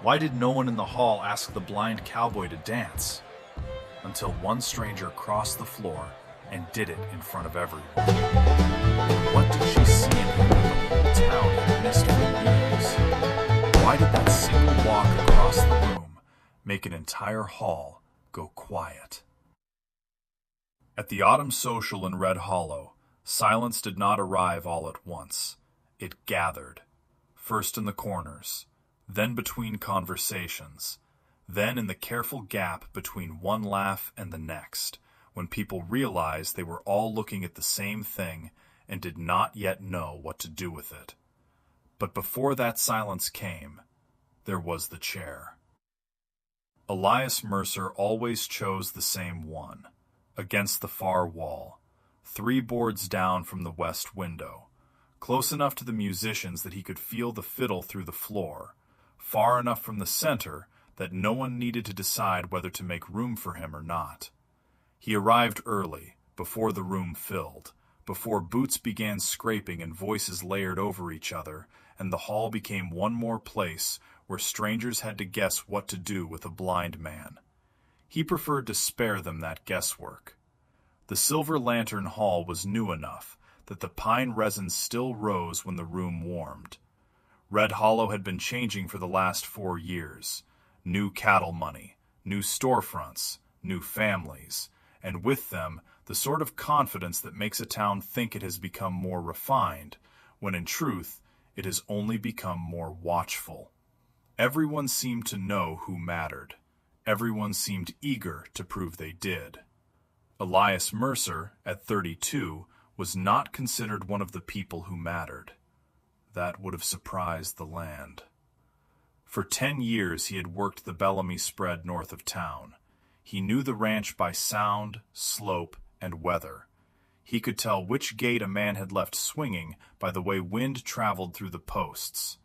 Why did no one in the hall ask the blind cowboy to dance? Until one stranger crossed the floor and did it in front of everyone. What did she see in him that the whole town had missed for years? Why did that single walk across the room make an entire hall go quiet? At the autumn social in Red Hollow, silence did not arrive all at once. It gathered, first in the corners, then between conversations, then in the careful gap between one laugh and the next, when people realized they were all looking at the same thing and did not yet know what to do with it. But before that silence came, there was the chair. Elias Mercer always chose the same one, against the far wall, 3 boards down from the west window, close enough to the musicians that he could feel the fiddle through the floor, far enough from the center that no one needed to decide whether to make room for him or not. He arrived early, before the room filled, before boots began scraping and voices layered over each other, and the hall became one more place where strangers had to guess what to do with a blind man. He preferred to spare them that guesswork. The Silver Lantern Hall was new enough that the pine resin still rose when the room warmed. Red Hollow had been changing for the last 4 years. New cattle money, new storefronts, new families, and with them the sort of confidence that makes a town think it has become more refined, when in truth it has only become more watchful. Everyone seemed to know who mattered. Everyone seemed eager to prove they did. Elias Mercer, at 32, was not considered one of the people who mattered. That would have surprised the land. For 10 years he had worked the Bellamy spread north of town. He knew the ranch by sound, slope, and weather. He could tell which gate a man had left swinging by the way wind traveled through the posts.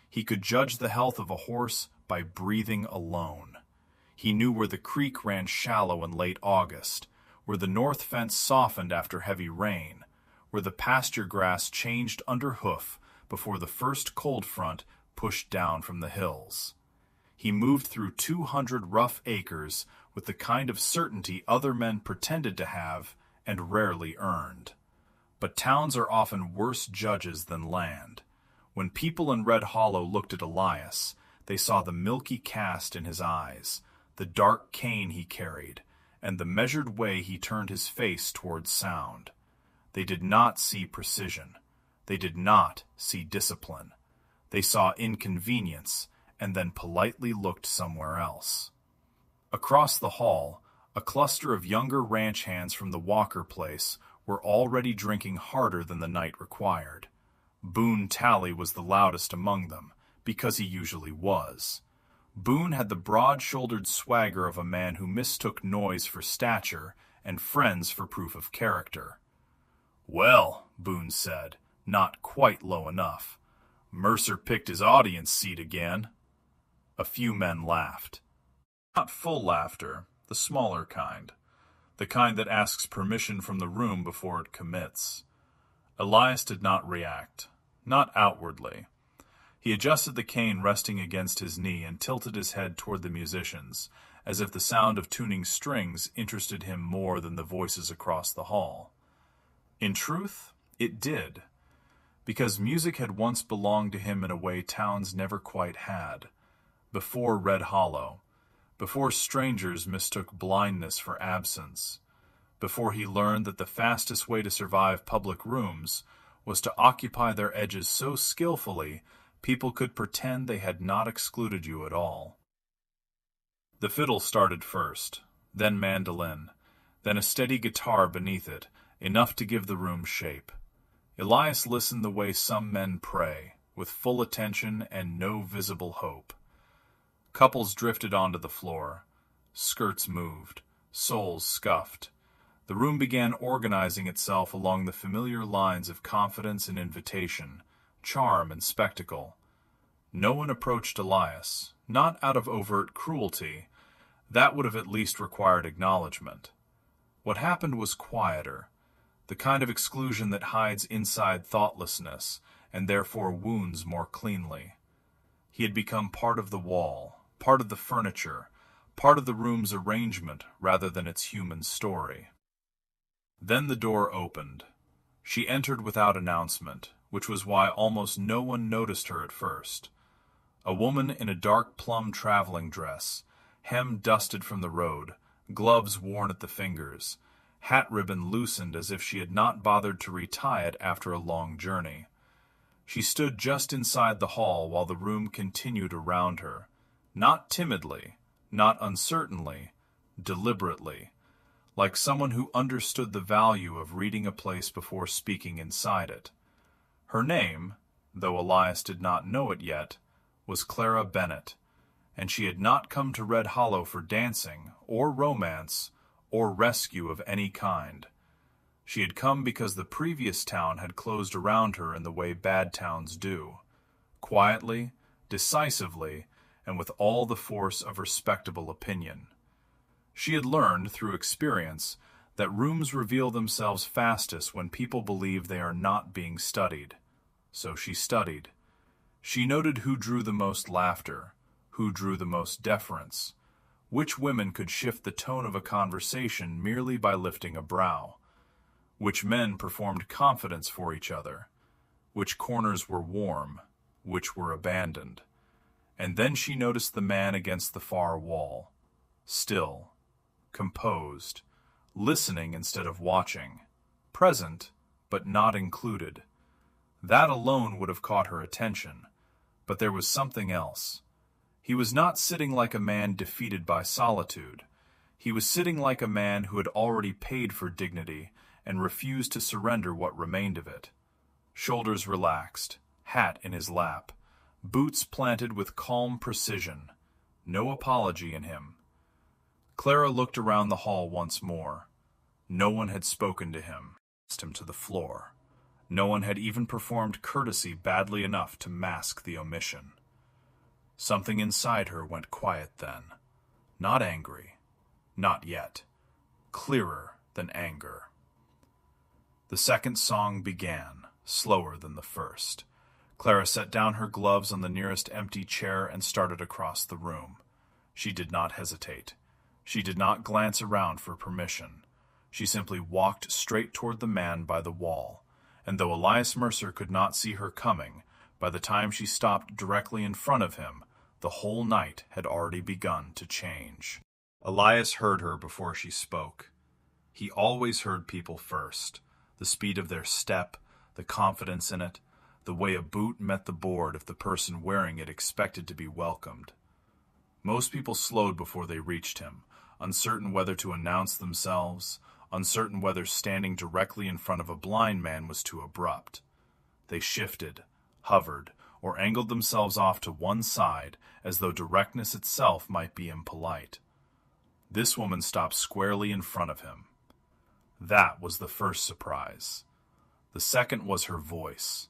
He could judge the health of a horse by breathing alone. He knew where the creek ran shallow in late August, where the north fence softened after heavy rain, where the pasture grass changed under hoof before the first cold front pushed down from the hills. He moved through 200 rough acres with the kind of certainty other men pretended to have and rarely earned. But towns are often worse judges than land. When people in Red Hollow looked at Elias, they saw the milky cast in his eyes, the dark cane he carried, and the measured way he turned his face towards sound. They did not see precision. They did not see discipline. They saw inconvenience, and then politely looked somewhere else. Across the hall, a cluster of younger ranch hands from the Walker place were already drinking harder than the night required. Boone Tally was the loudest among them, because he usually was. Boone had the broad-shouldered swagger of a man who mistook noise for stature and friends for proof of character. "Well," Boone said, not quite low enough, "Mercer picked his audience seat again." A few men laughed. Not full laughter, the smaller kind. The kind that asks permission from the room before it commits. Elias did not react. Not outwardly. He adjusted the cane resting against his knee and tilted his head toward the musicians, as if the sound of tuning strings interested him more than the voices across the hall. In truth, it did, because music had once belonged to him in a way towns never quite had. Before Red Hollow, before strangers mistook blindness for absence, before he learned that the fastest way to survive public rooms was to occupy their edges so skillfully people could pretend they had not excluded you at all. The fiddle started first, then mandolin, then a steady guitar beneath it, enough to give the room shape. Elias listened the way some men pray, with full attention and no visible hope. Couples drifted onto the floor. Skirts moved. Soles scuffed. The room began organizing itself along the familiar lines of confidence and invitation, charm and spectacle. No one approached Elias, not out of overt cruelty. That would have at least required acknowledgement. What happened was quieter, the kind of exclusion that hides inside thoughtlessness and therefore wounds more cleanly. He had become part of the wall, part of the furniture, part of the room's arrangement rather than its human story. Then the door opened. She entered without announcement, which was why almost no one noticed her at first. A woman in a dark plum traveling dress, hem dusted from the road, gloves worn at the fingers, hat ribbon loosened as if she had not bothered to retie it after a long journey. She stood just inside the hall while the room continued around her, not timidly, not uncertainly, deliberately, like someone who understood the value of reading a place before speaking inside it. Her name, though Elias did not know it yet, was Clara Bennett, and she had not come to Red Hollow for dancing, or romance, or rescue of any kind. She had come because the previous town had closed around her in the way bad towns do, quietly, decisively, and with all the force of respectable opinion. She had learned, through experience, that rooms reveal themselves fastest when people believe they are not being studied. So she studied. She noted who drew the most laughter, who drew the most deference, which women could shift the tone of a conversation merely by lifting a brow, which men performed confidence for each other, which corners were warm, which were abandoned. And then she noticed the man against the far wall, still, composed, listening instead of watching, present but not included. That alone would have caught her attention, but there was something else. He was not sitting like a man defeated by solitude. He was sitting like a man who had already paid for dignity and refused to surrender what remained of it. Shoulders relaxed, hat in his lap, boots planted with calm precision, no apology in him. Clara looked around the hall once more. No one had spoken to him, cast him to the floor. No one had even performed courtesy badly enough to mask the omission. Something inside her went quiet then. Not angry. Not yet. Clearer than anger. The second song began, slower than the first. Clara set down her gloves on the nearest empty chair and started across the room. She did not hesitate. She did not glance around for permission. She simply walked straight toward the man by the wall, and though Elias Mercer could not see her coming, by the time she stopped directly in front of him, the whole night had already begun to change. Elias heard her before she spoke. He always heard people first. The speed of their step, the confidence in it, the way a boot met the board if the person wearing it expected to be welcomed. Most people slowed before they reached him, uncertain whether to announce themselves, uncertain whether standing directly in front of a blind man was too abrupt. They shifted, hovered, or angled themselves off to one side as though directness itself might be impolite. This woman stopped squarely in front of him. That was the first surprise. The second was her voice,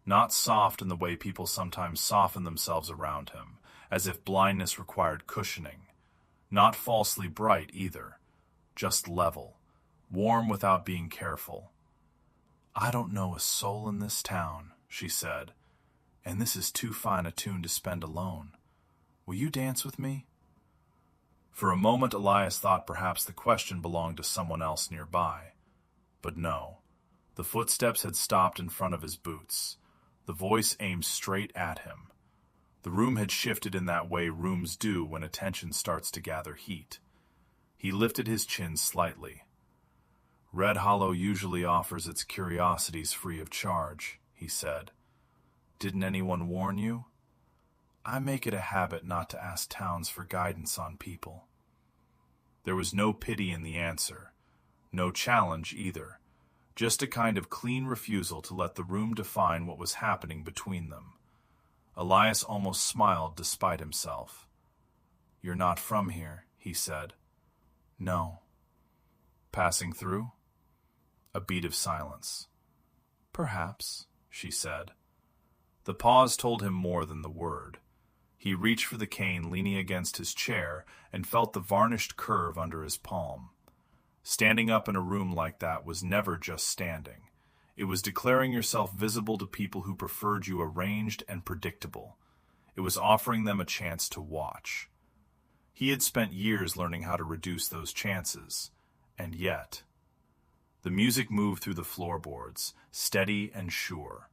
not soft in the way people sometimes soften themselves around him, as if blindness required cushioning. Not falsely bright either, just level, warm without being careful. "I don't know a soul in this town," she said, "and this is too fine a tune to spend alone. Will you dance with me?" For a moment Elias thought perhaps the question belonged to someone else nearby. But no. The footsteps had stopped in front of his boots. The voice aimed straight at him. The room had shifted in that way rooms do when attention starts to gather heat. He lifted his chin slightly. "Red Hollow usually offers its curiosities free of charge," he said. "Didn't anyone warn you? I make it a habit not to ask towns for guidance on people." There was no pity in the answer, no challenge either, just a kind of clean refusal to let the room define what was happening between them. Elias almost smiled despite himself. "You're not from here," he said. "No." "Passing through?" A beat of silence. "Perhaps," she said. The pause told him more than the word. He reached for the cane leaning against his chair and felt the varnished curve under his palm. Standing up in a room like that was never just standing. It was declaring yourself visible to people who preferred you arranged and predictable. It was offering them a chance to watch. He had spent years learning how to reduce those chances, and yet... The music moved through the floorboards, steady and sure.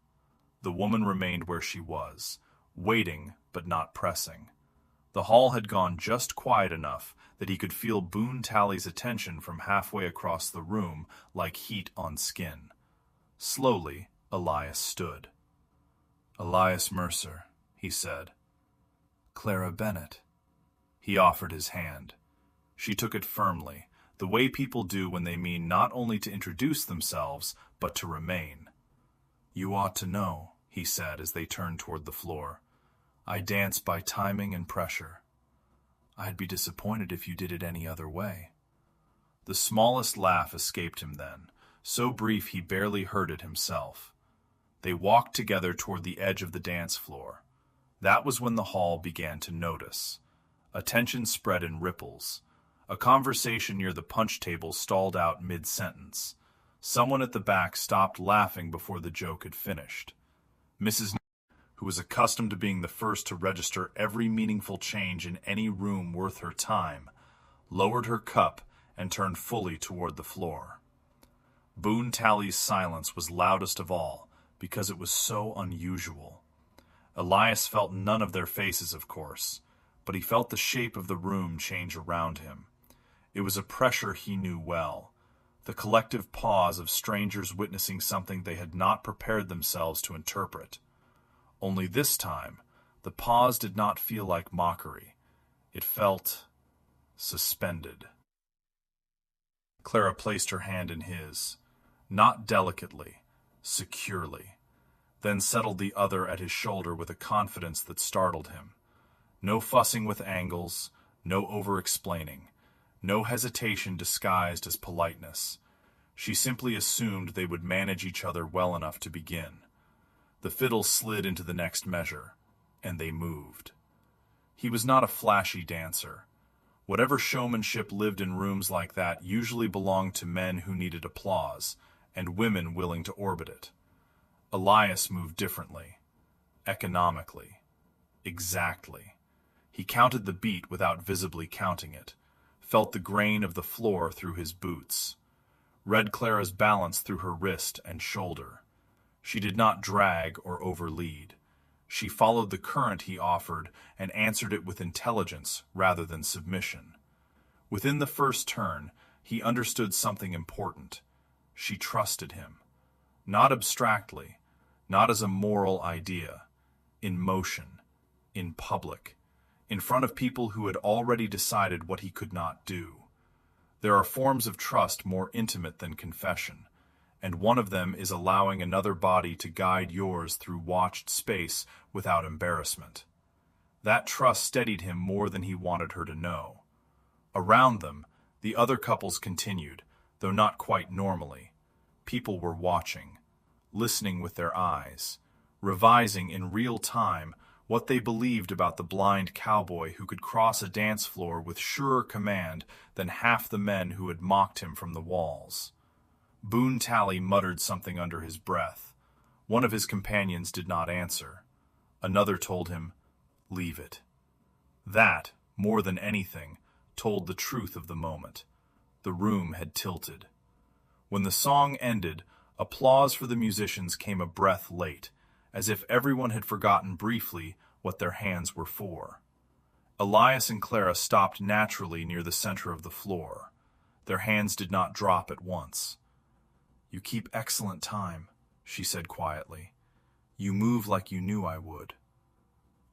The woman remained where she was, waiting but not pressing. The hall had gone just quiet enough that he could feel Boone Tally's attention from halfway across the room like heat on skin. Slowly, Elias stood. "Elias Mercer," he said. "Clara Bennett." He offered his hand. She took it firmly, the way people do when they mean not only to introduce themselves, but to remain. "You ought to know," he said as they turned toward the floor. "I dance by timing and pressure." "I'd be disappointed if you did it any other way." The smallest laugh escaped him then, so brief he barely heard it himself. They walked together toward the edge of the dance floor. That was when the hall began to notice. Attention spread in ripples. A conversation near the punch table stalled out mid-sentence. Someone at the back stopped laughing before the joke had finished. Mrs. who was accustomed to being the first to register every meaningful change in any room worth her time, lowered her cup and turned fully toward the floor. Boone Tally's silence was loudest of all, because it was so unusual. Elias felt none of their faces, of course, but he felt the shape of the room change around him. It was a pressure he knew well, the collective pause of strangers witnessing something they had not prepared themselves to interpret. Only this time, the pause did not feel like mockery. It felt suspended. Clara placed her hand in his, not delicately, securely, then settled the other at his shoulder with a confidence that startled him. No fussing with angles, no over-explaining, no hesitation disguised as politeness. She simply assumed they would manage each other well enough to begin. The fiddle slid into the next measure, and they moved. He was not a flashy dancer. Whatever showmanship lived in rooms like that usually belonged to men who needed applause, and women willing to orbit it. Elias moved differently, economically, exactly. He counted the beat without visibly counting it, felt the grain of the floor through his boots, read Clara's balance through her wrist and shoulder. She did not drag or overlead. She followed the current he offered and answered it with intelligence rather than submission. Within the first turn, he understood something important. She trusted him. Not abstractly, not as a moral idea. In motion, in public, in front of people who had already decided what he could not do. There are forms of trust more intimate than confession, and one of them is allowing another body to guide yours through watched space without embarrassment. That trust steadied him more than he wanted her to know. Around them, the other couples continued, though not quite normally. People were watching, listening with their eyes, revising in real time what they believed about the blind cowboy who could cross a dance floor with surer command than half the men who had mocked him from the walls. Boone Tally muttered something under his breath. One of his companions did not answer. Another told him, "Leave it." That, more than anything, told the truth of the moment. The room had tilted. When the song ended, applause for the musicians came a breath late, as if everyone had forgotten briefly what their hands were for. Elias and Clara stopped naturally near the center of the floor. Their hands did not drop at once. "You keep excellent time," she said quietly. "You move like you knew I would."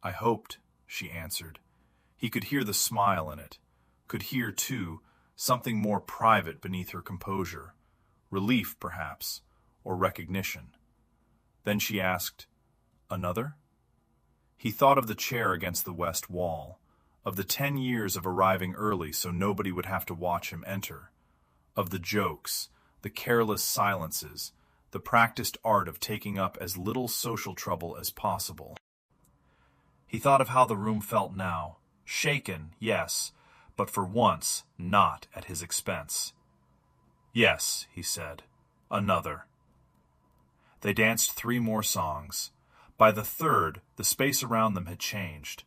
"I hoped," she answered. He could hear the smile in it, could hear, too, something more private beneath her composure. Relief, perhaps, or recognition. Then she asked, "Another?" He thought of the chair against the west wall, of the 10 years of arriving early so nobody would have to watch him enter, of the jokes, the careless silences, the practiced art of taking up as little social trouble as possible. He thought of how the room felt now, shaken, yes, but for once not at his expense. "Yes," he said, "another." They danced 3 more songs. By the third, the space around them had changed.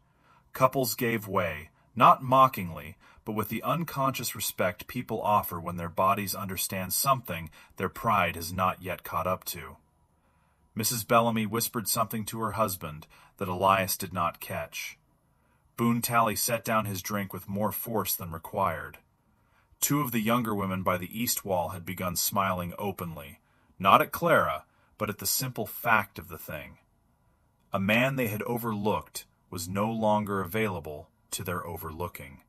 Couples gave way, not mockingly, but with the unconscious respect people offer when their bodies understand something their pride has not yet caught up to. Mrs. Bellamy whispered something to her husband that Elias did not catch. Boone Tally set down his drink with more force than required. Two of the younger women by the east wall had begun smiling openly, not at Clara, but at the simple fact of the thing. A man they had overlooked was no longer available to their overlooking.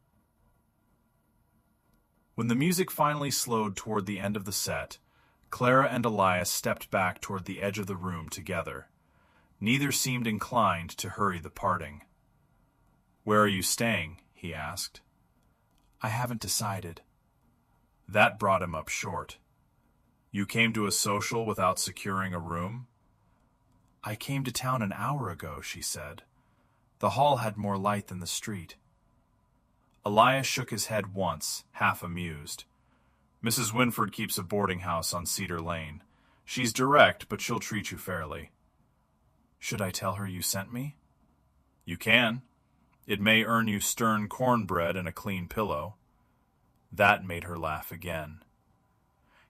When the music finally slowed toward the end of the set, Clara and Elias stepped back toward the edge of the room together. Neither seemed inclined to hurry the parting. "Where are you staying?" he asked. "I haven't decided." That brought him up short. "You came to a social without securing a room?" "I came to town an hour ago," she said. "The hall had more light than the street." Elias shook his head once, half amused. "Mrs. Winford keeps a boarding house on Cedar Lane. She's direct, but she'll treat you fairly." "Should I tell her you sent me?" "You can. It may earn you stern cornbread and a clean pillow." That made her laugh again.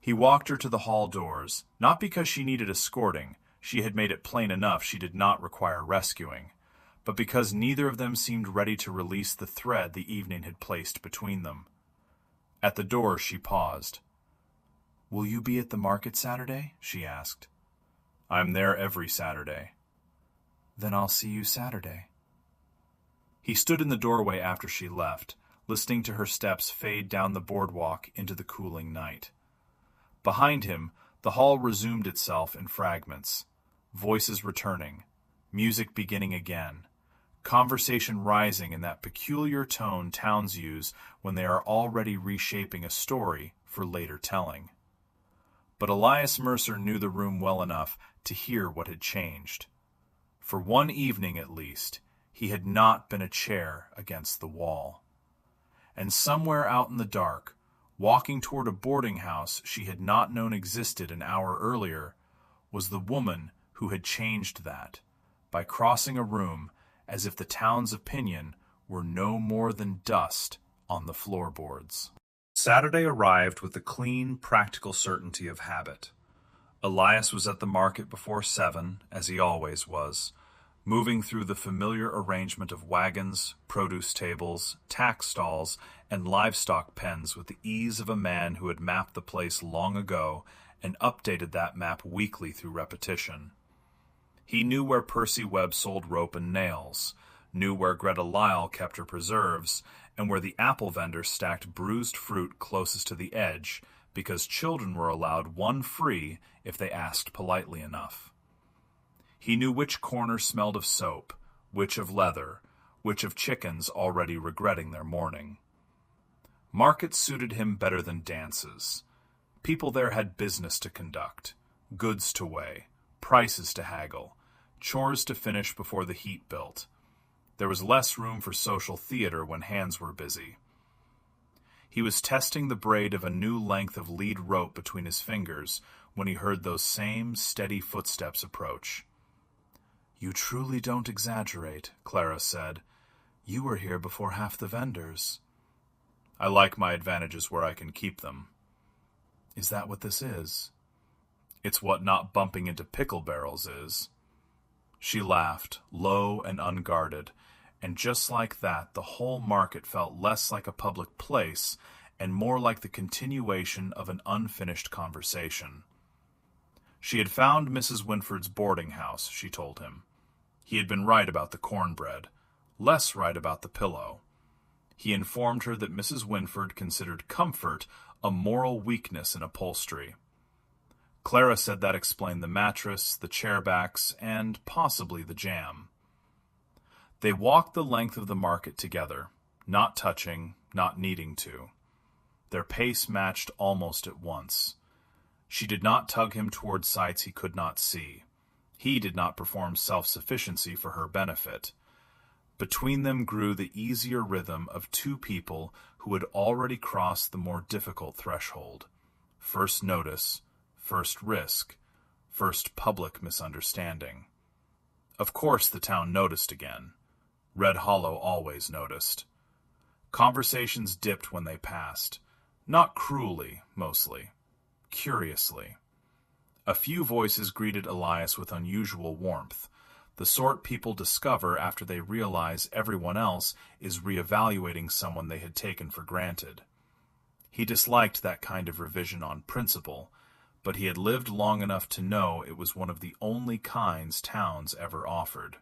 He walked her to the hall doors, not because she needed escorting, she had made it plain enough she did not require rescuing, but because neither of them seemed ready to release the thread the evening had placed between them. At the door she paused. "Will you be at the market Saturday?" she asked. "I'm there every Saturday." "Then I'll see you Saturday." He stood in the doorway after she left, listening to her steps fade down the boardwalk into the cooling night. Behind him, the hall resumed itself in fragments, voices returning, music beginning again, conversation rising in that peculiar tone towns use when they are already reshaping a story for later telling. But Elias Mercer knew the room well enough to hear what had changed. For one evening at least, he had not been a chair against the wall. And somewhere out in the dark, walking toward a boarding house she had not known existed an hour earlier, was the woman who had changed that, by crossing a room as if the town's opinion were no more than dust on the floorboards. Saturday arrived with the clean, practical certainty of habit. Elias was at the market before 7, as he always was, moving through the familiar arrangement of wagons, produce tables, tack stalls, and livestock pens with the ease of a man who had mapped the place long ago and updated that map weekly through repetition. He knew where Percy Webb sold rope and nails, knew where Greta Lyle kept her preserves, and where the apple vendor stacked bruised fruit closest to the edge, because children were allowed one free if they asked politely enough. He knew which corner smelled of soap, which of leather, which of chickens already regretting their mourning. Markets suited him better than dances. People there had business to conduct, goods to weigh, prices to haggle, chores to finish before the heat built. There was less room for social theater when hands were busy. He was testing the braid of a new length of lead rope between his fingers when he heard those same steady footsteps approach. "You truly don't exaggerate," Clara said. "You were here before half the vendors." "I like my advantages where I can keep them." "Is that what this is?" "It's what not bumping into pickle barrels is." She laughed, low and unguarded, and just like that the whole market felt less like a public place and more like the continuation of an unfinished conversation. She had found Mrs. Winford's boarding house, she told him. He had been right about the cornbread, less right about the pillow. He informed her that Mrs. Winford considered comfort a moral weakness in upholstery. Clara said that explained the mattress, the chairbacks, and possibly the jam. They walked the length of the market together, not touching, not needing to. Their pace matched almost at once. She did not tug him toward sights he could not see. He did not perform self-sufficiency for her benefit. Between them grew the easier rhythm of two people who had already crossed the more difficult threshold. First notice, first risk, first public misunderstanding. Of course the town noticed again. Red Hollow always noticed. Conversations dipped when they passed. Not cruelly, mostly. Curiously. A few voices greeted Elias with unusual warmth, the sort people discover after they realize everyone else is reevaluating someone they had taken for granted. He disliked that kind of revision on principle, but he had lived long enough to know it was one of the only kinds towns ever offered.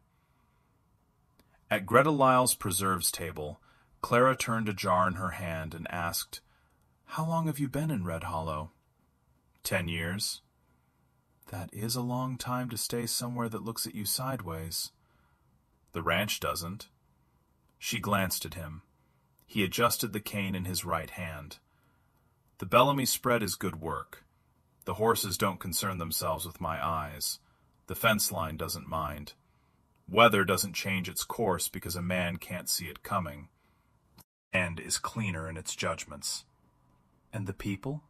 At Greta Lyle's preserves table, Clara turned a jar in her hand and asked, "How long have you been in Red Hollow?" 10 years. That is a long time to stay somewhere that looks at you sideways. The ranch doesn't. She glanced at him. He adjusted the cane in his right hand. The Bellamy spread is good work. The horses don't concern themselves with my eyes. The fence line doesn't mind. Weather doesn't change its course because a man can't see it coming, and is cleaner in its judgments. And the people?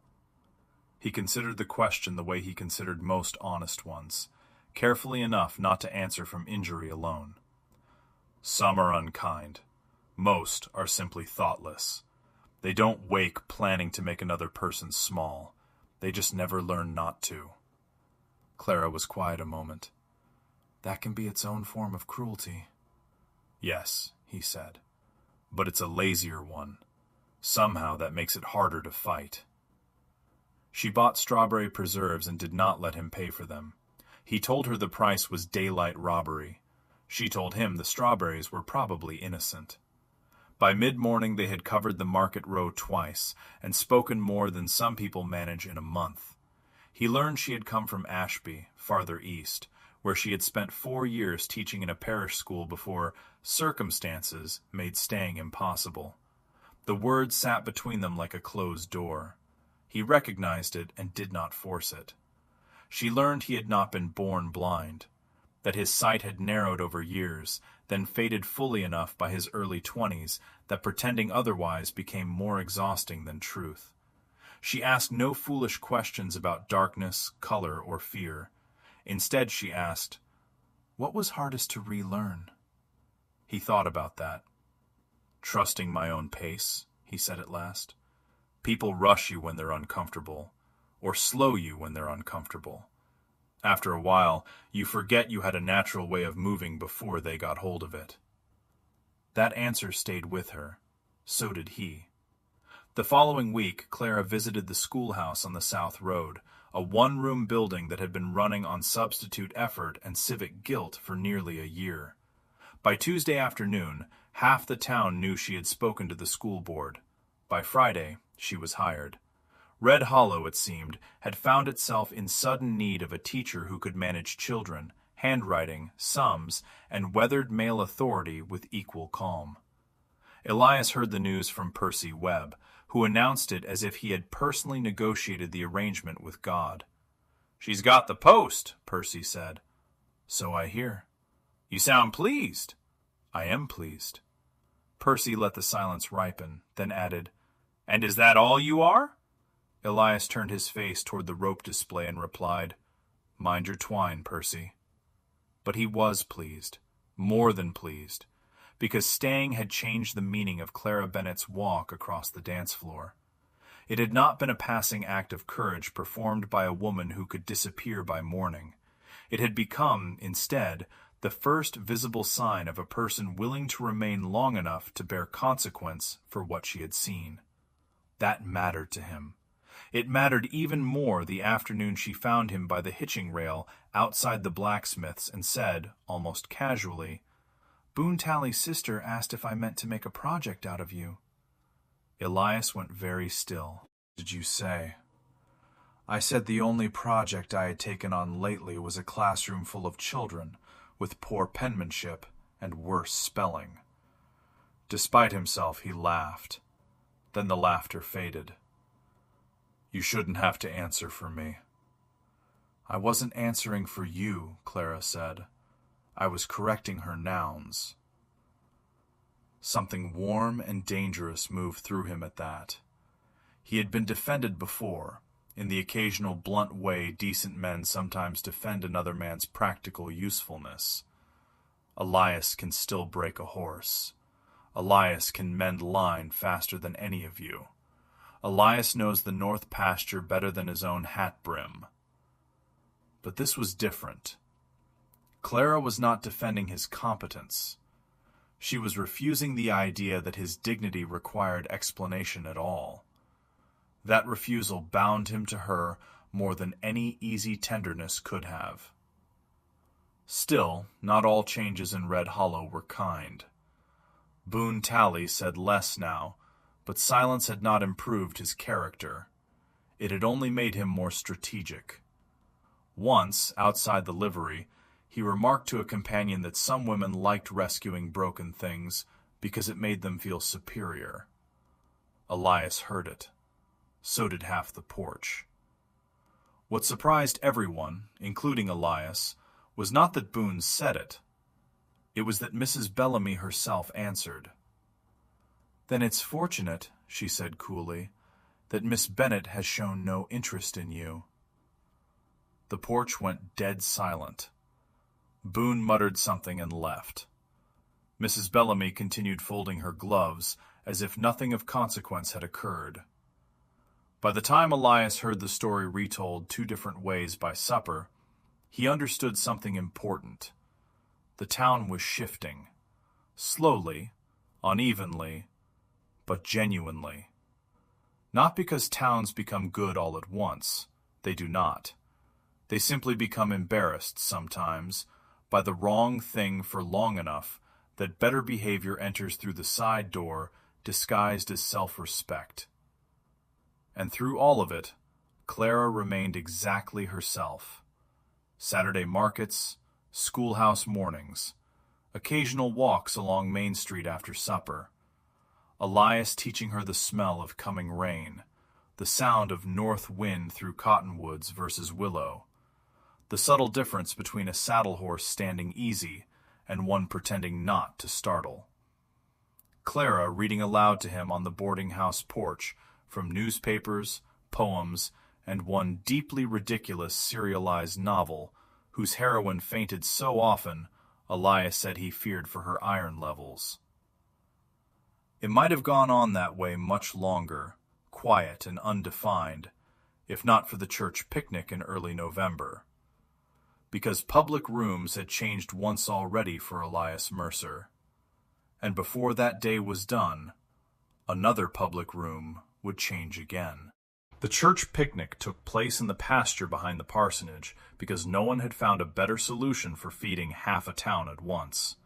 He considered the question the way he considered most honest ones, carefully enough not to answer from injury alone. Some are unkind. Most are simply thoughtless. They don't wake planning to make another person small. They just never learn not to. Clara was quiet a moment. That can be its own form of cruelty. Yes, he said, but it's a lazier one. Somehow that makes it harder to fight. She bought strawberry preserves and did not let him pay for them. He told her the price was daylight robbery. She told him the strawberries were probably innocent. By mid-morning they had covered the market row twice, and spoken more than some people manage in a month. He learned she had come from Ashby, farther east, where she had spent 4 years teaching in a parish school before circumstances made staying impossible. The word sat between them like a closed door. He recognized it and did not force it. She learned he had not been born blind, that his sight had narrowed over years, then faded fully enough by his early 20s that pretending otherwise became more exhausting than truth. She asked no foolish questions about darkness, color, or fear. Instead she asked, "What was hardest to relearn?" He thought about that. "Trusting my own pace," he said at last. "People rush you when they're uncomfortable, or slow you when they're uncomfortable. After a while, you forget you had a natural way of moving before they got hold of it." That answer stayed with her. So did he. The following week, Clara visited the schoolhouse on the South Road, a one-room building that had been running on substitute effort and civic guilt for nearly a year. By Tuesday afternoon, half the town knew she had spoken to the school board. By Friday, she was hired. Red Hollow, it seemed, had found itself in sudden need of a teacher who could manage children, handwriting, sums, and weathered male authority with equal calm. Elias heard the news from Percy Webb, who announced it as if he had personally negotiated the arrangement with God. "She's got the post," Percy said. "So I hear." "You sound pleased." "I am pleased." Percy let the silence ripen, then added, "And is that all you are?" Elias turned his face toward the rope display and replied, "Mind your twine, Percy." But he was pleased, more than pleased, because staying had changed the meaning of Clara Bennett's walk across the dance floor. It had not been a passing act of courage performed by a woman who could disappear by morning. It had become, instead, the first visible sign of a person willing to remain long enough to bear consequence for what she had seen. That mattered to him. It mattered even more the afternoon she found him by the hitching rail outside the blacksmith's and said, almost casually, "Boone-Tally's sister asked if I meant to make a project out of you." Elias went very still. "Did you say?" "I said the only project I had taken on lately was a classroom full of children with poor penmanship and worse spelling." Despite himself, he laughed. Then the laughter faded. "You shouldn't have to answer for me." "I wasn't answering for you," Clara said. "I was correcting her nouns." Something warm and dangerous moved through him at that. He had been defended before, in the occasional blunt way decent men sometimes defend another man's practical usefulness. Elias can still break a horse. Elias can mend line faster than any of you. Elias knows the north pasture better than his own hat brim. But this was different. Clara was not defending his competence. She was refusing the idea that his dignity required explanation at all. That refusal bound him to her more than any easy tenderness could have. Still, not all changes in Red Hollow were kind. Boone Tally said less now, but silence had not improved his character. It had only made him more strategic. Once, outside the livery, he remarked to a companion that some women liked rescuing broken things because it made them feel superior. Elias heard it. So did half the porch. What surprised everyone, including Elias, was not that Boone said it. It was that Mrs. Bellamy herself answered. "Then it's fortunate," she said coolly, "that Miss Bennet has shown no interest in you." The porch went dead silent. Boone muttered something and left. Mrs. Bellamy continued folding her gloves as if nothing of consequence had occurred. By the time Elias heard the story retold 2 different ways by supper, he understood something important. The town was shifting. Slowly, unevenly, but genuinely. Not because towns become good all at once. They do not. They simply become embarrassed sometimes by the wrong thing for long enough that better behavior enters through the side door disguised as self-respect. And through all of it, Clara remained exactly herself. Saturday markets, schoolhouse mornings, occasional walks along Main Street after supper, Elias teaching her the smell of coming rain, the sound of north wind through cottonwoods versus willow, the subtle difference between a saddle horse standing easy and one pretending not to startle. Clara reading aloud to him on the boarding house porch from newspapers, poems, and one deeply ridiculous serialized novel whose heroine fainted so often Elias said he feared for her iron levels. It might have gone on that way much longer, quiet and undefined, if not for the church picnic in early November. Because public rooms had changed once already for Elias Mercer. And before that day was done, another public room would change again. The church picnic took place in the pasture behind the parsonage because no one had found a better solution for feeding half a town at once.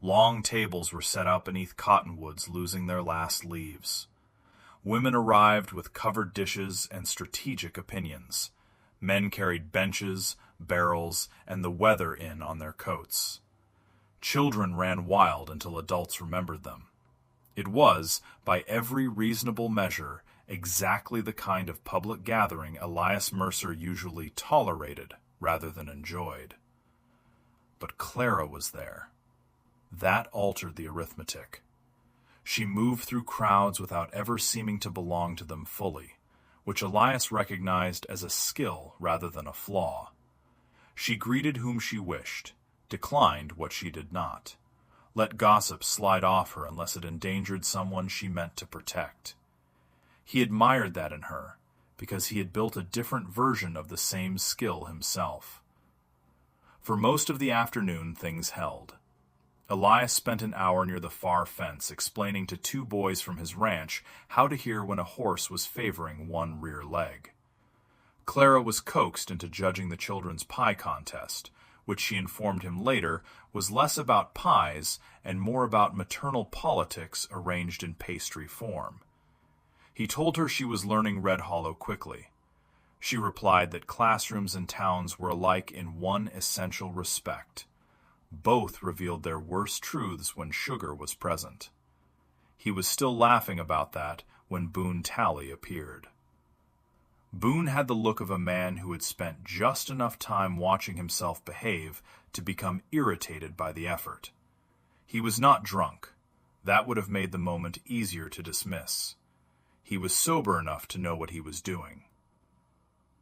Long tables were set out beneath cottonwoods losing their last leaves. Women arrived with covered dishes and strategic opinions. Men carried benches, barrels, and the weather in on their coats. Children ran wild until adults remembered them. It was, by every reasonable measure, exactly the kind of public gathering Elias Mercer usually tolerated rather than enjoyed. But Clara was there. That altered the arithmetic. She moved through crowds without ever seeming to belong to them fully, which Elias recognized as a skill rather than a flaw. She greeted whom she wished, declined what she did not, let gossip slide off her unless it endangered someone she meant to protect. He admired that in her, because he had built a different version of the same skill himself. For most of the afternoon things held. Elias spent an hour near the far fence explaining to 2 boys from his ranch how to hear when a horse was favoring one rear leg. Clara was coaxed into judging the children's pie contest, which she informed him later was less about pies and more about maternal politics arranged in pastry form. He told her she was learning Red Hollow quickly. She replied that classrooms and towns were alike in one essential respect. Both revealed their worst truths when sugar was present. He was still laughing about that when Boone Tally appeared. Boone had the look of a man who had spent just enough time watching himself behave to become irritated by the effort. He was not drunk. That would have made the moment easier to dismiss. He was sober enough to know what he was doing.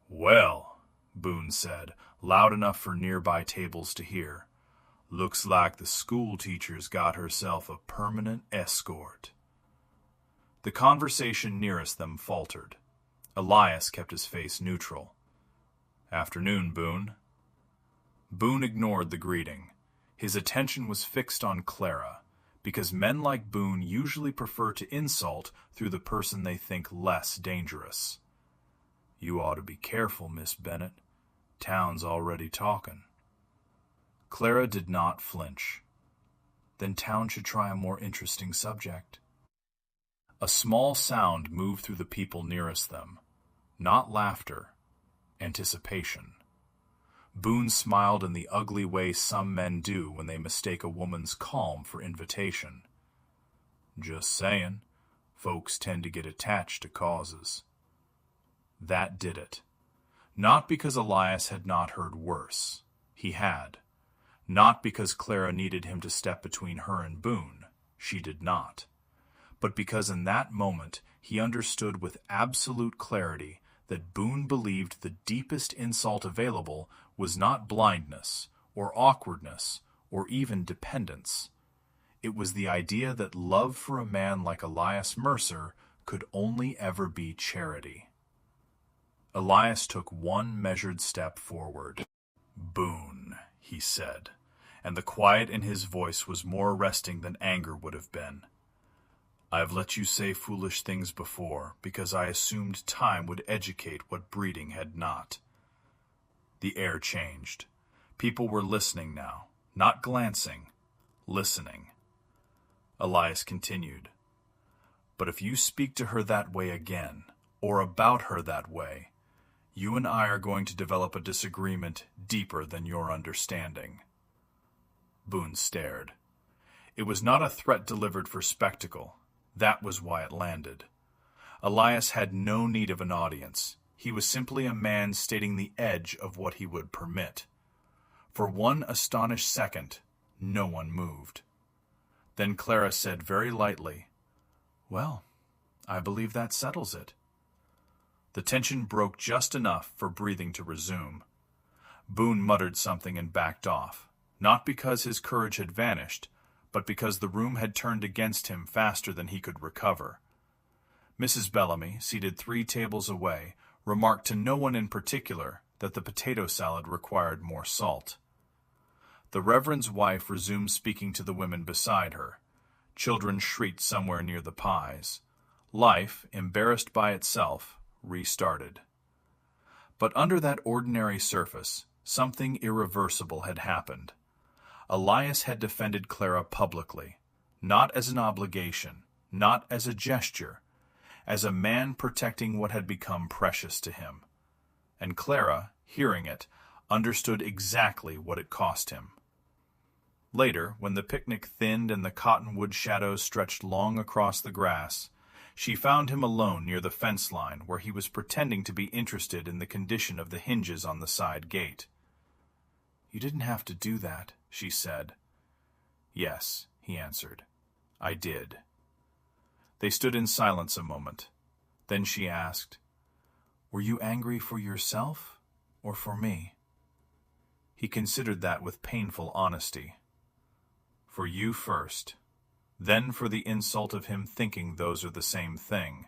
"Well," Boone said, loud enough for nearby tables to hear, Looks like the school teacher's got herself a permanent escort. The conversation nearest them faltered. Elias kept his face neutral. Afternoon, Boone. Boone ignored the greeting. His attention was fixed on Clara, because men like Boone usually prefer to insult through the person they think less dangerous. You ought to be careful, Miss Bennett. Town's already talking. Clara did not flinch. Then town should try a more interesting subject. A small sound moved through the people nearest them. Not laughter, anticipation. Boone smiled in the ugly way some men do when they mistake a woman's calm for invitation. Just saying, folks tend to get attached to causes. That did it. Not because Elias had not heard worse. He had. Not because Clara needed him to step between her and Boone. She did not. But because in that moment he understood with absolute clarity that Boone believed the deepest insult available was not blindness, or awkwardness, or even dependence. It was the idea that love for a man like Elias Mercer could only ever be charity. Elias took one measured step forward. Boone, he said, and the quiet in his voice was more arresting than anger would have been. I've let you say foolish things before because I assumed time would educate what breeding had not. The air changed. People were listening now, not glancing, listening. Elias continued, But if you speak to her that way again, or about her that way, you and I are going to develop a disagreement deeper than your understanding. Boone stared. It was not a threat delivered for spectacle. That was why it landed. Elias had no need of an audience. He was simply a man stating the edge of what he would permit. For one astonished second, no one moved. Then Clara said very lightly, Well, I believe that settles it. The tension broke just enough for breathing to resume. Boone muttered something and backed off, not because his courage had vanished, but because the room had turned against him faster than he could recover. Mrs. Bellamy, seated 3 tables away, remarked to no one in particular that the potato salad required more salt. The Reverend's wife resumed speaking to the women beside her. Children shrieked somewhere near the pies. Life, embarrassed by itself, restarted. But under that ordinary surface, something irreversible had happened. Elias had defended Clara publicly, not as an obligation, not as a gesture, as a man protecting what had become precious to him. And Clara, hearing it, understood exactly what it cost him. Later, when the picnic thinned and the cottonwood shadows stretched long across the grass, she found him alone near the fence line where he was pretending to be interested in the condition of the hinges on the side gate. You didn't have to do that, she said. Yes, he answered. I did. They stood in silence a moment. Then she asked, Were you angry for yourself or for me? He considered that with painful honesty. For you first, then for the insult of him thinking those are the same thing.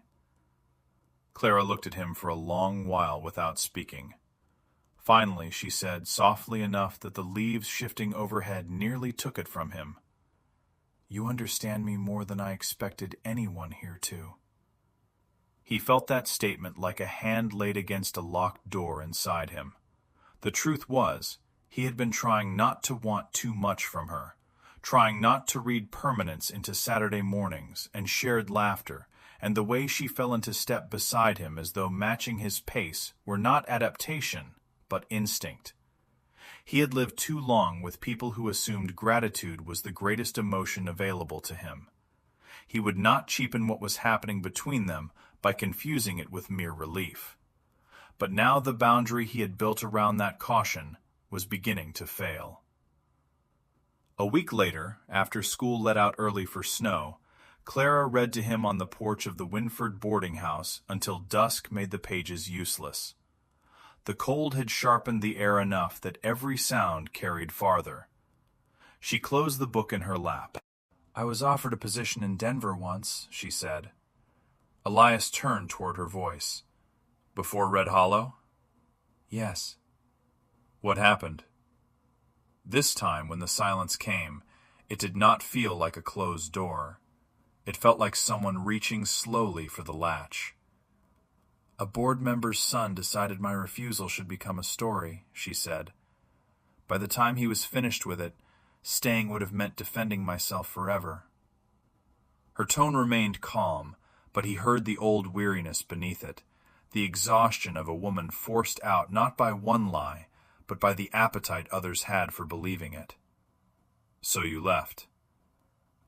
Clara looked at him for a long while without speaking. Finally, she said, softly enough that the leaves shifting overhead nearly took it from him. You understand me more than I expected anyone here to. He felt that statement like a hand laid against a locked door inside him. The truth was, he had been trying not to want too much from her, trying not to read permanence into Saturday mornings and shared laughter, and the way she fell into step beside him as though matching his pace were not adaptation, but instinct. He had lived too long with people who assumed gratitude was the greatest emotion available to him. He would not cheapen what was happening between them by confusing it with mere relief. But now the boundary he had built around that caution was beginning to fail. A week later, after school let out early for snow, Clara read to him on the porch of the Winford boarding house until dusk made the pages useless. The cold had sharpened the air enough that every sound carried farther. She closed the book in her lap. "I was offered a position in Denver once," she said. Elias turned toward her voice. "Before Red Hollow?" "Yes." "What happened?" This time, when the silence came, it did not feel like a closed door. It felt like someone reaching slowly for the latch. "A board member's son decided my refusal should become a story," she said. "By the time he was finished with it, staying would have meant defending myself forever." Her tone remained calm, but he heard the old weariness beneath it, the exhaustion of a woman forced out not by one lie, but by the appetite others had for believing it. "So you left?"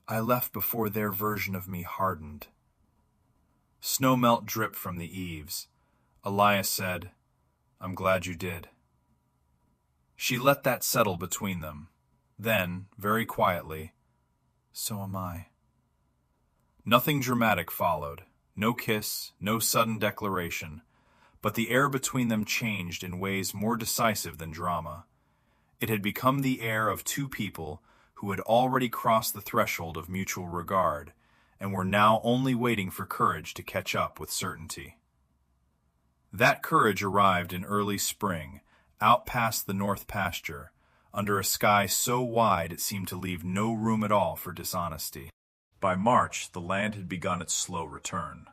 "I left before their version of me hardened." Snowmelt dripped from the eaves. Elias said, "I'm glad you did." She let that settle between them. Then, very quietly, "So am I." Nothing dramatic followed. No kiss, no sudden declaration. But the air between them changed in ways more decisive than drama. It had become the air of two people who had already crossed the threshold of mutual regard, and were now only waiting for courage to catch up with certainty. That courage arrived in early spring, out past the north pasture, under a sky so wide it seemed to leave no room at all for dishonesty. By March, the land had begun its slow return.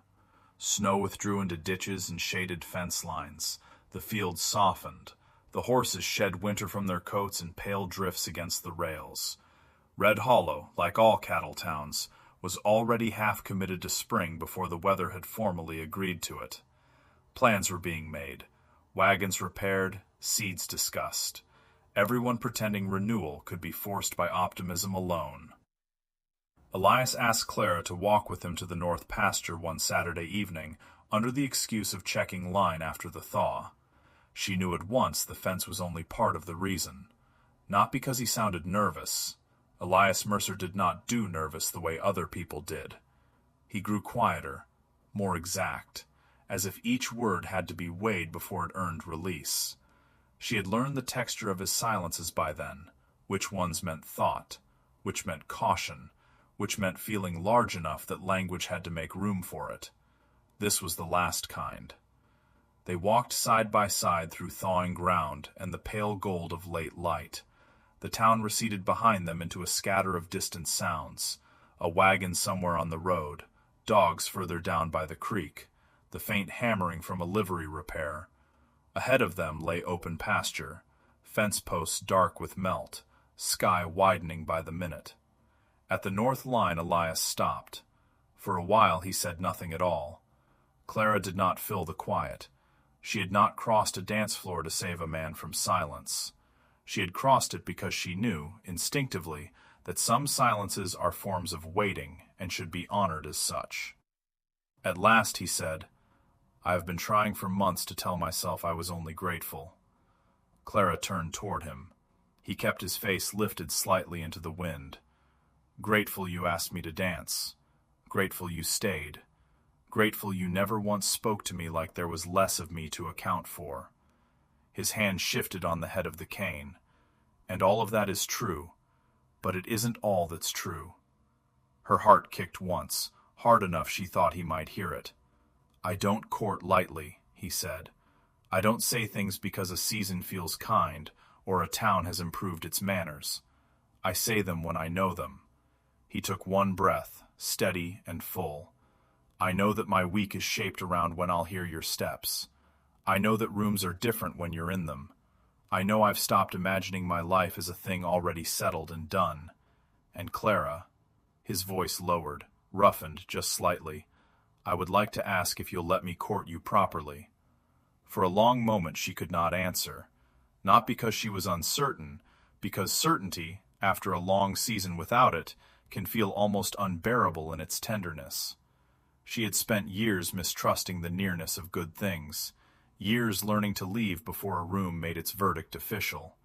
Snow withdrew into ditches and shaded fence lines. The fields softened. The horses shed winter from their coats in pale drifts against the rails. Red Hollow, like all cattle towns, was already half committed to spring before the weather had formally agreed to it. Plans were being made, wagons repaired, seeds discussed. Everyone pretending renewal could be forced by optimism alone. Elias asked Clara to walk with him to the north pasture one Saturday evening, under the excuse of checking line after the thaw. She knew at once the fence was only part of the reason. Not because he sounded nervous. Elias Mercer did not do nervous the way other people did. He grew quieter, more exact, as if each word had to be weighed before it earned release. She had learned the texture of his silences by then, which ones meant thought, which meant caution, which meant feeling large enough that language had to make room for it. This was the last kind. They walked side by side through thawing ground and the pale gold of late light. The town receded behind them into a scatter of distant sounds. A wagon somewhere on the road, dogs further down by the creek, the faint hammering from a livery repair. Ahead of them lay open pasture, fence posts dark with melt, sky widening by the minute. At the north line, Elias stopped. For a while he said nothing at all. Clara did not fill the quiet. She had not crossed a dance floor to save a man from silence. She had crossed it because she knew, instinctively, that some silences are forms of waiting and should be honored as such. At last he said, "I have been trying for months to tell myself I was only grateful." Clara turned toward him. He kept his face lifted slightly into the wind. "Grateful you asked me to dance. Grateful you stayed. Grateful you never once spoke to me like there was less of me to account for." His hand shifted on the head of the cane. "And all of that is true, but it isn't all that's true." Her heart kicked once, hard enough she thought he might hear it. "I don't court lightly," he said. "I don't say things because a season feels kind or a town has improved its manners. I say them when I know them." He took one breath, steady and full. "I know that my week is shaped around when I'll hear your steps. I know that rooms are different when you're in them. I know I've stopped imagining my life as a thing already settled and done. And Clara," his voice lowered, roughened just slightly, "I would like to ask if you'll let me court you properly." For a long moment she could not answer, not because she was uncertain, because certainty, after a long season without it, can feel almost unbearable in its tenderness. She had spent years mistrusting the nearness of good things, years learning to leave before a room made its verdict official,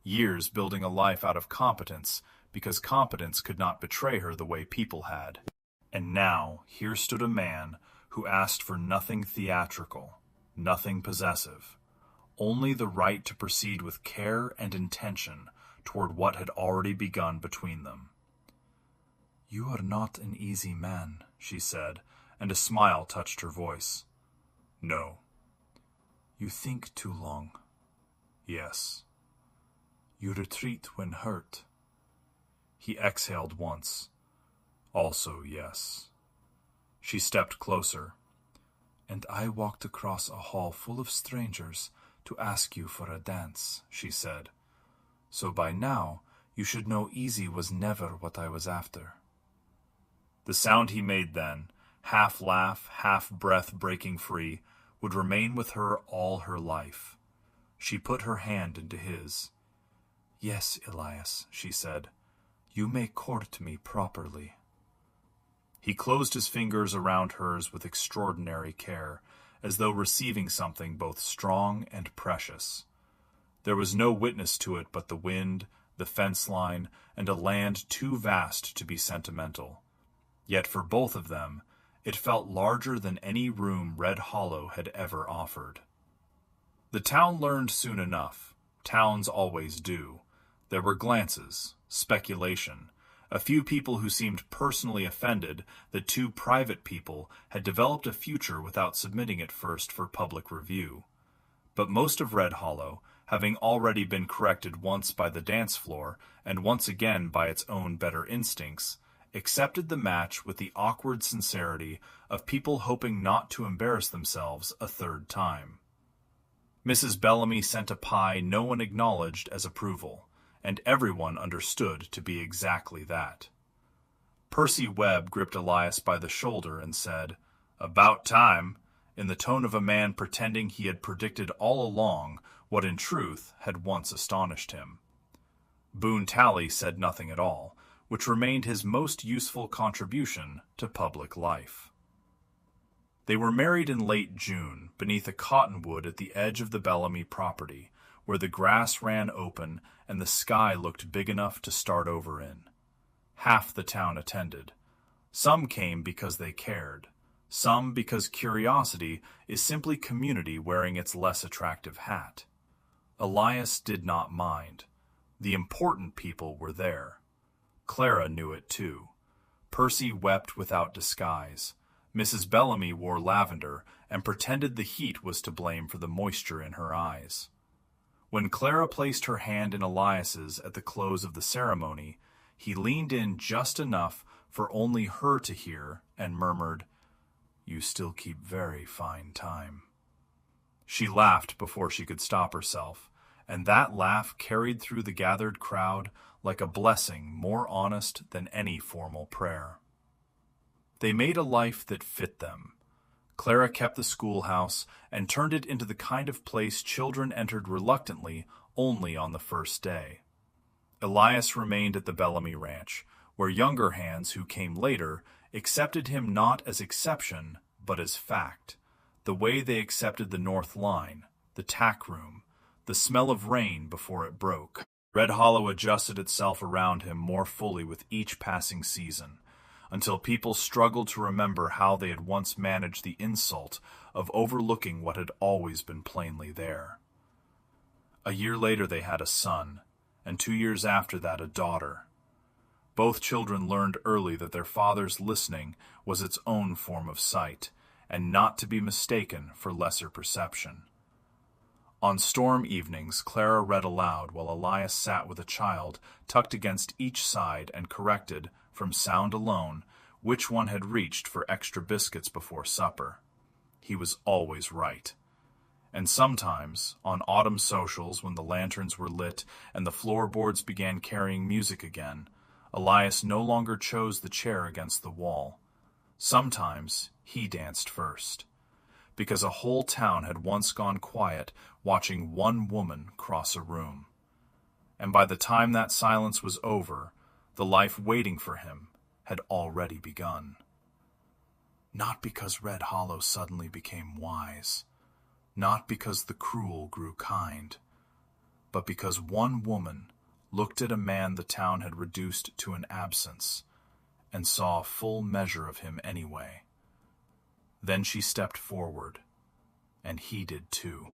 years building a life out of competence because competence could not betray her the way people had. And now here stood a man who asked for nothing theatrical, nothing possessive, only the right to proceed with care and intention toward what had already begun between them. "You are not an easy man," she said, and a smile touched her voice. "No." "You think too long." "Yes." "You retreat when hurt." He exhaled once. "Also yes." She stepped closer. "And I walked across a hall full of strangers to ask you for a dance," she said. "So by now you should know easy was never what I was after." The sound he made then, half laugh, half breath breaking free, would remain with her all her life. She put her hand into his. "Yes, Elias," she said, "you may court me properly." He closed his fingers around hers with extraordinary care, as though receiving something both strong and precious. There was no witness to it but the wind, the fence line, and a land too vast to be sentimental. Yet for both of them, it felt larger than any room Red Hollow had ever offered. The town learned soon enough. Towns always do. There were glances, speculation, a few people who seemed personally offended that two private people had developed a future without submitting it first for public review. But most of Red Hollow, having already been corrected once by the dance floor and once again by its own better instincts, accepted the match with the awkward sincerity of people hoping not to embarrass themselves a third time. Mrs. Bellamy sent a pie no one acknowledged as approval, and everyone understood to be exactly that. Percy Webb gripped Elias by the shoulder and said, "About time," in the tone of a man pretending he had predicted all along what in truth had once astonished him. Boone Tally said nothing at all, which remained his most useful contribution to public life. They were married in late June, beneath a cottonwood at the edge of the Bellamy property, where the grass ran open and the sky looked big enough to start over in. Half the town attended. Some came because they cared. Some because curiosity is simply community wearing its less attractive hat. Elias did not mind. The important people were there. Clara knew it too. Percy wept without disguise. Mrs. Bellamy wore lavender and pretended the heat was to blame for the moisture in her eyes. When Clara placed her hand in Elias's at the close of the ceremony, he leaned in just enough for only her to hear and murmured, "You still keep very fine time." She laughed before she could stop herself, and that laugh carried through the gathered crowd like a blessing more honest than any formal prayer. They made a life that fit them. Clara kept the schoolhouse and turned it into the kind of place children entered reluctantly only on the first day. Elias remained at the Bellamy Ranch, where younger hands who came later accepted him not as exception, but as fact, the way they accepted the North Line, the tack room, the smell of rain before it broke. Red Hollow adjusted itself around him more fully with each passing season, until people struggled to remember how they had once managed the insult of overlooking what had always been plainly there. A year later they had a son, and 2 years after that a daughter. Both children learned early that their father's listening was its own form of sight, and not to be mistaken for lesser perception. On storm evenings, Clara read aloud while Elias sat with a child tucked against each side and corrected, from sound alone, which one had reached for extra biscuits before supper. He was always right. And sometimes, on autumn socials when the lanterns were lit and the floorboards began carrying music again, Elias no longer chose the chair against the wall. Sometimes he danced first, because a whole town had once gone quiet watching one woman cross a room. And by the time that silence was over, the life waiting for him had already begun. Not because Red Hollow suddenly became wise, not because the cruel grew kind, but because one woman looked at a man the town had reduced to an absence and saw a full measure of him anyway. Then she stepped forward, and he did too.